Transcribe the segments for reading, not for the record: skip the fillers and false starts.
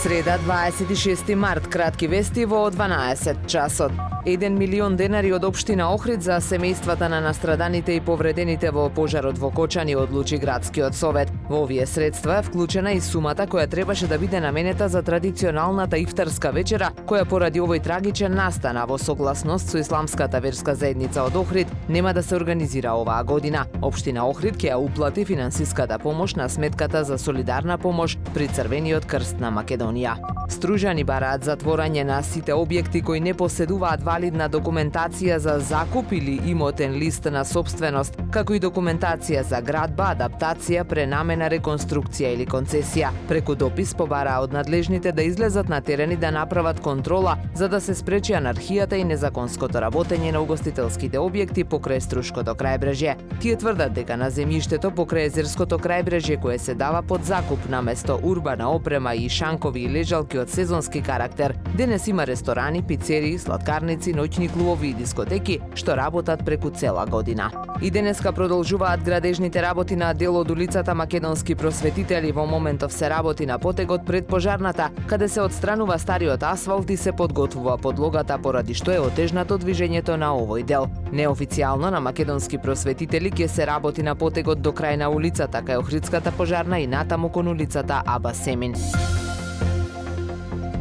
Среда, 26 март, кратки вести во 12 часот. 1 милион денари од општина Охрид за семејствата на настраданите и повредените во пожарот во Кочани, одлучи градскиот совет. Во овие средства е вклучена и сумата која требаше да биде наменета за традиционалната ифтарска вечера, која поради овој трагичен настан, во согласност со исламската верска заедница од Охрид, нема да се организира оваа година. Општина Охрид ќе ја уплати финансиската помош на сметката за солидарна помош при Црвениот крст на Македонија. Стружани бараат затворање на сите објекти кои не поседуваат валидна документација за закуп или имотен лист на собственост, како и документација за градба, адаптација, пренамена, реконструкција или концесија. Преку допис побараа од надлежните да излезат на терен и да направат контрола за да се спречи анархијата и незаконското работење на угостителските објекти покрај Струшкото крајбрежје. Тие тврдат дека на земјиштето покрај Езерското крајбрежје, кое се дава под закуп наместо урбана опрема и шанкови и лежалки од сезонски карактер, денес има ресторани, пицерии, сладкарници, ноќни клубови и дискотеки што работат преку цела година. И денеска продолжуваат градежните работи на дел од улицата Македонски просветители. Во моментов се работи на потегот пред пожарната, каде се отстранува стариот асфалт и се подготвува подлогата, поради што е отежнато движењето на овој дел. Неофицијално на Македонски просветители ќе се работи на потегот до крај на улицата кај Охридската пожарна и натаму кон улицата Аба Семин.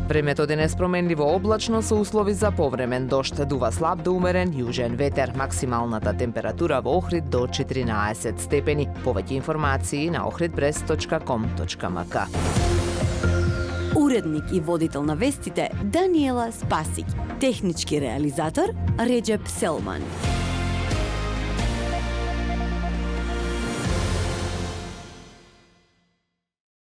Времето денес променливо облачно со услови за повремен дожд, дува слаб до умерен јужен ветер. Максималната температура во Охрид до 14 степени. Повеќе информации на ohridpress.com.mk. Уредник и водител на вестите Даниела Спасик. Технички реализатор Реджеп Селман.